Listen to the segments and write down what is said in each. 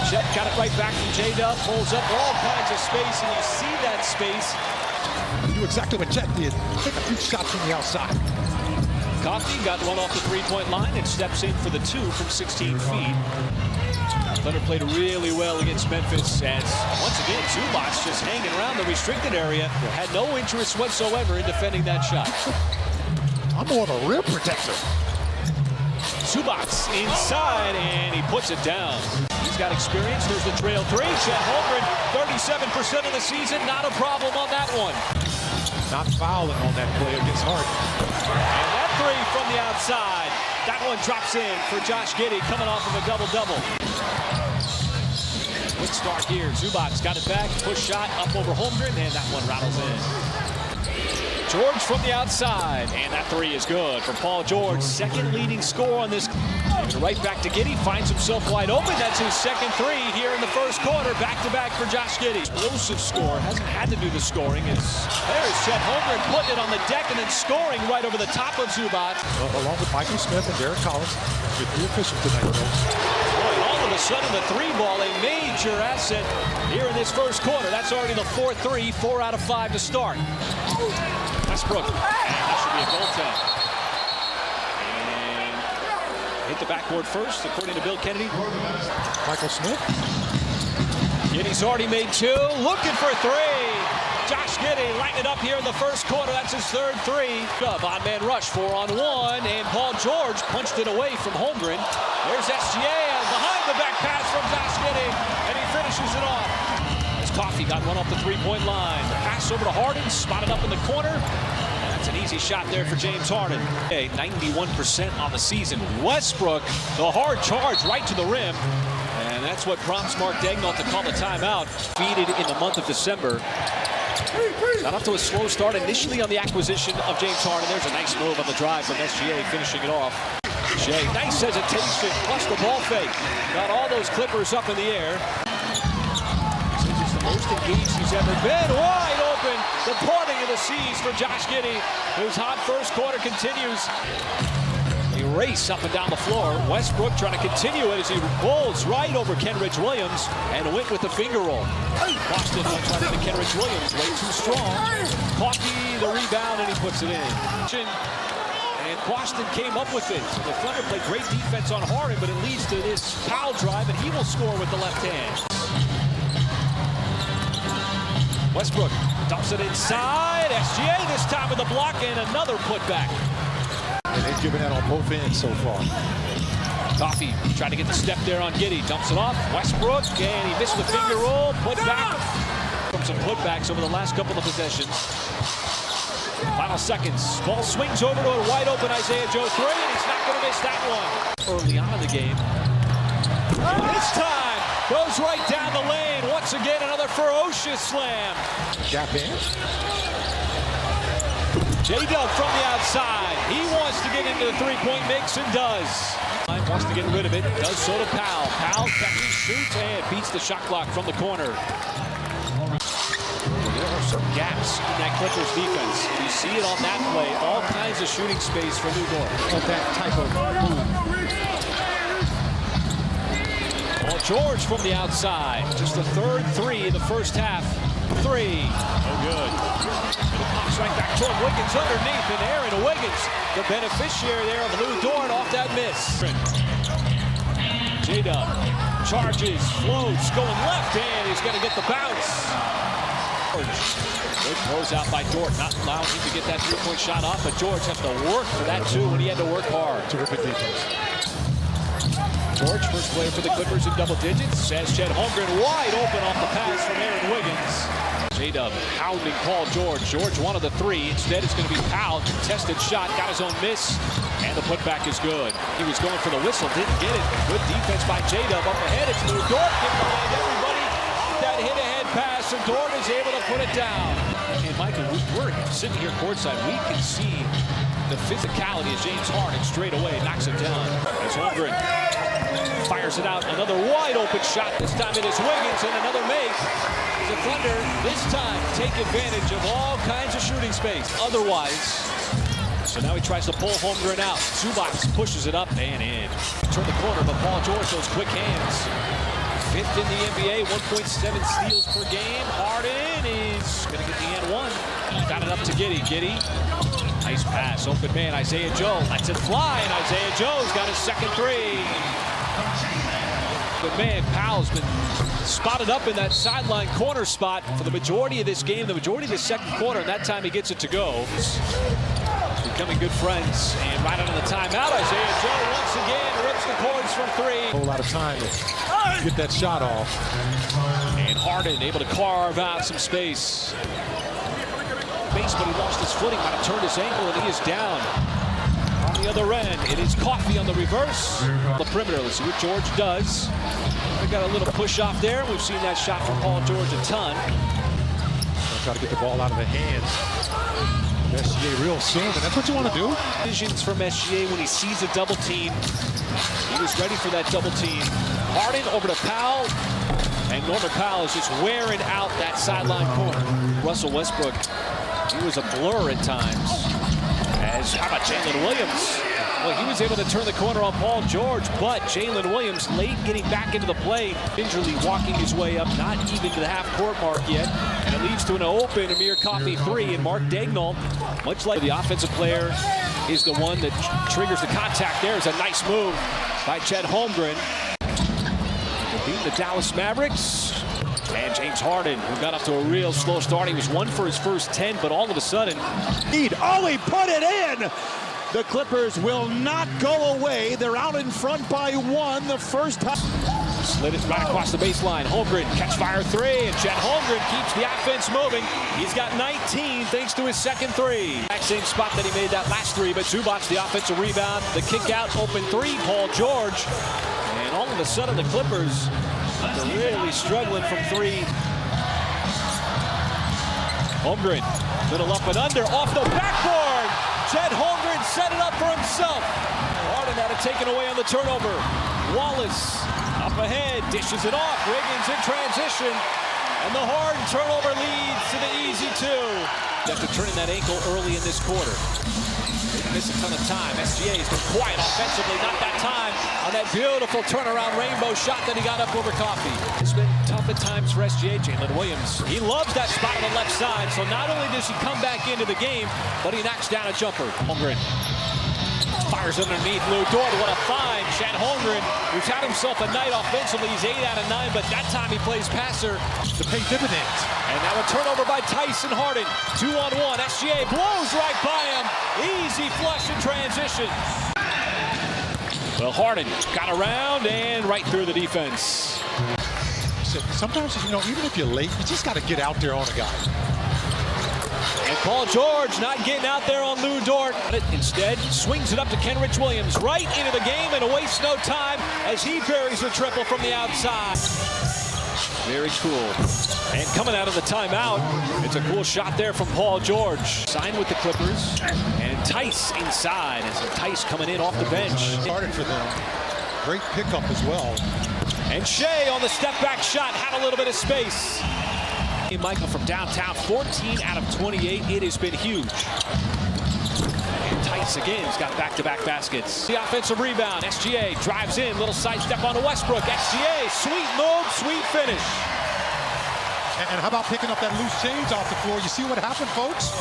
Chet got it right back from J-Dub, pulls up all kinds of space, and you see that space. Do exactly what Chet did. Take a few shots from the outside. Coffey got one off the three-point line and steps in for the two from 16 feet. Thunder played really well against Memphis as, once again, Zubac just hanging around the restricted area. Had no interest whatsoever in defending that shot. I'm more of a rim protector. Zubac inside, and he puts it down. He's got experience. There's the trail three. Chet Holmgren, 37% of the season. Not a problem on that one. Not fouling on that play against Harden. And that three from the outside. That one drops in for Josh Giddey, coming off of a double-double. Quick start here. Zubac's got it back. Push shot up over Holmgren, and that one rattles in. George from the outside, and that three is good for Paul George. Second leading scorer on this. Right back to Giddey, finds himself wide open. That's his second three here in the first quarter. Back-to-back for Josh Giddey. Explosive score, hasn't had to do the scoring. There's Chet Holmgren putting it on the deck and then scoring right over the top of Zubac. Along with Michael Smith and Derek Collins, with the officials tonight. Boy, all of a sudden the three ball, a major asset here in this first quarter. That's already the 4-3, 4 out of 5 to start. Westbrook, and that should be a goaltend. And hit the backboard first, according to Bill Kennedy. Michael Smith. Giddey's already made two, looking for three. Josh Giddey lighting it up here in the first quarter. That's his third three. Odd man rush, 4-on-1, and Paul George punched it away from Holmgren. There's SGA, and behind the back pass from Josh Giddey, and he finishes it off. Coffey got one off the three-point line. The pass over to Harden, spotted up in the corner. And that's an easy shot there for James Harden. 91% on the season. Westbrook, the hard charge right to the rim. And that's what prompts Mark Daigneault to call the timeout. Defeated in the month of December. Got off to a slow start initially on the acquisition of James Harden. There's a nice move on the drive from SGA, finishing it off. Shea, nice hesitation, plus the ball fake. Got all those Clippers up in the air. Most engaged he's ever been. Wide open. The parting of the seas for Josh Giddey, whose hot first quarter continues. A race up and down the floor. Westbrook trying to continue it as he rolls right over Kenrich Williams and went with the finger roll. Boston trying to Kenrich Williams. Way too strong. Coffey the rebound, and he puts it in. And Boston came up with it. So the Thunder played great defense on Harden, but it leads to this foul drive, and he will score with the left hand. Westbrook dumps it inside. SGA this time with a block and another putback. And they've given that on both ends so far. Coffey trying to get the step there on Giddey. Dumps it off. Westbrook, and he missed the finger roll. Put back. From some putbacks over the last couple of possessions. Final seconds. Ball swings over to a wide open Isaiah Joe 3, and he's not going to miss that one. Early on in the game. This time goes right down the lane. Once again, another ferocious slam. Gap in. J-Dub from the outside. He wants to get into the three-point mix and does. Wants to get rid of it. Does so to Powell. Powell catches, shoots, and beats the shot clock from the corner. There are some gaps in that Clippers defense. You see it on that play. All kinds of shooting space for New York. That type of move. Paul George from the outside. Just the third three in the first half. Three. No good. And it pops right back toward Wiggins underneath. And Aaron Wiggins, the beneficiary there of Lou Dort off that miss. J-Dub charges, floats, going left, and he's going to get the bounce. Good close out by Dort, not allowing him to get that three-point shot off, but George has to work for that too when he had to work hard. Terrific defense. George, first player for the Clippers in double digits, as Chet Holmgren wide open off the pass from Aaron Wiggins. J-Dub pounding Paul George. George wanted the three. Instead, it's going to be Powell. Contested shot, got his own miss, and the putback is good. He was going for the whistle, didn't get it. Good defense by J-Dub. Up ahead, it's Lou Dort. Get behind everybody. That hit-ahead pass, and Dort is able to put it down. And Michael, we're sitting here courtside. We can see the physicality of James Harden straight away. Knocks it down. As Holmgren fires it out. Another wide open shot. This time it is Wiggins, and another make. The Thunder this time take advantage of all kinds of shooting space. Otherwise, so now he tries to pull Holmgren out. Zubac pushes it up and in. Turn the corner, but Paul George, those quick hands. 5th in the NBA, 1.7 steals per game. Harden is going to get the and one. Got it up to Giddey. Giddey, nice pass, open man, Isaiah Joe lets it fly, and Isaiah Joe's got his second three. But man, Powell's been spotted up in that sideline corner spot for the majority of this game, the majority of the second quarter, and that time he gets it to go. Becoming good friends, and right out of the timeout, Isaiah Joe once again rips the cords from three. A whole lot of time to get that shot off. And Harden able to carve out some space. But he lost his footing, might have turned his ankle, and he is down. On the other end, it is Coffey on the reverse. The perimeter, let's see what George does. We got a little push off there. We've seen that shot from Paul George a ton. Try to get the ball out of the hands. SGA real soon, and that's what you want to do. Visions from SGA when he sees a double team. He was ready for that double team. Harden over to Powell, and Norman Powell is just wearing out that sideline corner. Russell Westbrook, he was a blur at times. How about Jalen Williams? Well, he was able to turn the corner on Paul George, but Jalen Williams late getting back into the play, gingerly walking his way up, not even to the half-court mark yet, and it leads to an open Amir Coffey three, and Mark Daigneault, much like the offensive player, is the one that triggers the contact. There's a nice move by Chet Holmgren. Beating the Dallas Mavericks. And James Harden, who got off to a real slow start. He was 1 for his first 10, but all of a sudden... Oh, he put it in! The Clippers will not go away. They're out in front by 1 the first time. Slid it right across the baseline. Holmgren, catch fire three, and Chet Holmgren keeps the offense moving. He's got 19 thanks to his second three. Exact same spot that he made that last three, but Zubac, the offensive rebound, the kick out, open three, Paul George. And all of a sudden, the Clippers are really struggling from three. Holmgren, little up and under, off the backboard. Chet Holmgren set it up for himself. Harden had it taken away on the turnover. Wallace up ahead, dishes it off. Wiggins in transition. And the Harden turnover leads to the easy two. After turning that ankle early in this quarter. Didn't miss a ton of time. SGA has been quiet offensively, not that time on that beautiful turnaround rainbow shot that he got up over Coffey. It's been tough at times for SGA. Jalen Williams, he loves that spot on the left side, so not only does he come back into the game, but he knocks down a jumper. Holmgren fires underneath Lou Dort. What a find. Chet Holmgren, who's had himself a night offensively. He's 8 out of 9, but that time he plays passer To pay dividends. and now a turnover by Tyson Harden. 2-on-1. SGA blows right by him. Easy flush in transition. Well, Harden got around and right through the defense. Sometimes, even if you're late, you just got to get out there on a guy. And Paul George not getting out there on Lou Dort. Instead, swings it up to Kenrich Williams right into the game and wastes no time as he buries a triple from the outside. Very cool. And coming out of the timeout, it's a cool shot there from Paul George. Signed with the Clippers. And Tice inside as Tice coming in off the bench. Started for them. Great pickup as well. And Shea on the step-back shot had a little bit of space. Michael from downtown, 14 out of 28. It has been huge. And Tice again has got back-to-back baskets. The offensive rebound. SGA drives in, little sidestep on Westbrook. SGA, sweet move, sweet finish. And how about picking up that loose change off the floor? You see what happened, folks?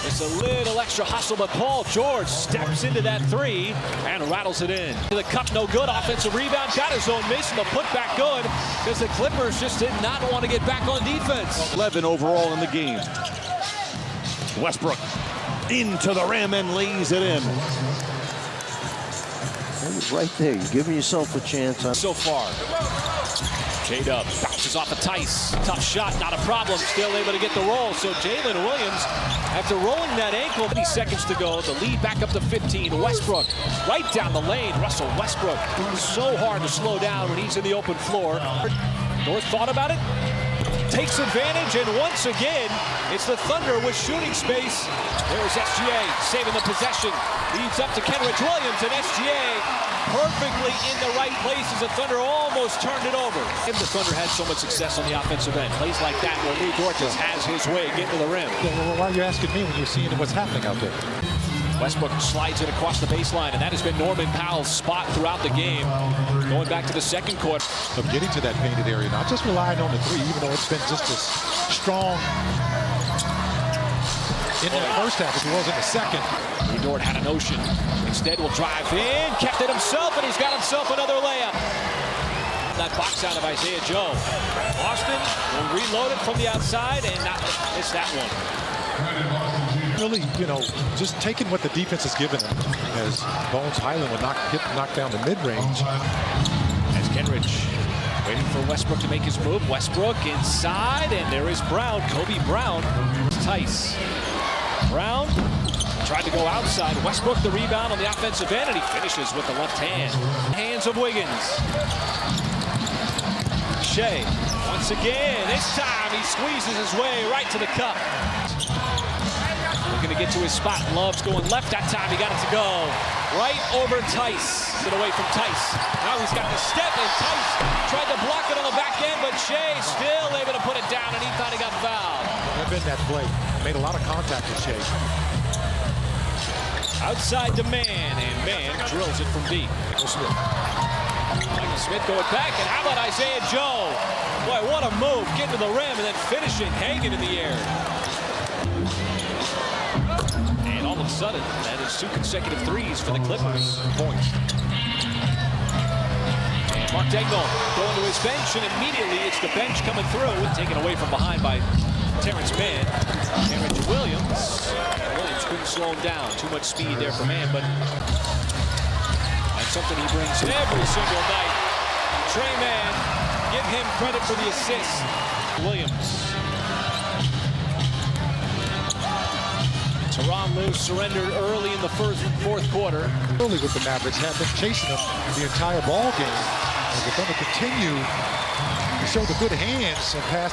It's a little extra hustle, but Paul George steps into that three and rattles it in. The cup, no good. Offensive rebound, got his own miss, and the putback good because the Clippers just did not want to get back on defense. 11 overall in the game. Westbrook into the rim and lays it in. It was right there. You're giving yourself a chance. So far. J-Dub bounces off of Tice. Tough shot, not a problem. Still able to get the roll. So Jalen Williams, after rolling that ankle, 50 seconds to go. The lead back up to 15. Westbrook right down the lane. Russell Westbrook. So hard to slow down when he's in the open floor. North thought about it. Takes advantage, and once again, it's the Thunder with shooting space. There's SGA saving the possession. Leads up to Kenrich Williams, and SGA perfectly in the right places. The Thunder almost turned it over. If the Thunder had so much success on the offensive end, plays like that where Lou Dort just has his way getting to the rim. Well, why are you asking me when you're seeing what's happening out there? Westbrook slides it across the baseline, and that has been Norman Powell's spot throughout the game. Going back to the second quarter. Of getting to that painted area, not just relying on the three, even though it's been just as strong in the first half as it was in the second. Dort had a notion. Instead will drive in, kept it himself, and he's got himself another layup. That box out of Isaiah Joe. Austin will reload it from the outside and not miss that one. Really, just taking what the defense has given him, as Bones Highland would knock down the mid-range. As Kenrich waiting for Westbrook to make his move. Westbrook inside, and there is Brown, Kobe Brown. Tice. Brown tried to go outside. Westbrook the rebound on the offensive end, and he finishes with the left hand. Hands of Wiggins. Shea, once again, this time he squeezes his way right to the cup. Looking to get to his spot. Love's going left that time. He got it to go right over Tice. Get away from Tice. Now he's got the step, and Tice tried to block it on the back end, but Shea still able to put it down, and he thought he got fouled. I've been that play. Made a lot of contact with Shea. Outside to Man, and Man drills it from deep. Michael Smith going back, and how about Isaiah Joe? Boy, what a move, getting to the rim and then finishing, hanging in the air. And all of a sudden, that is 2 consecutive threes for the Clippers. Points. And Mark Daigneault going to his bench, and immediately it's the bench coming through, taken away from behind by Terrence Mann. Terrence Williams couldn't slow him down. Too much speed there for Mann, but that's something he brings every single night. Tre Mann, give him credit for the assist. Williams. Tyronn Lue surrendered early in the fourth quarter. Early with the Mavericks, have been chasing them the entire ball game. They're going to continue to show the good hands and pass.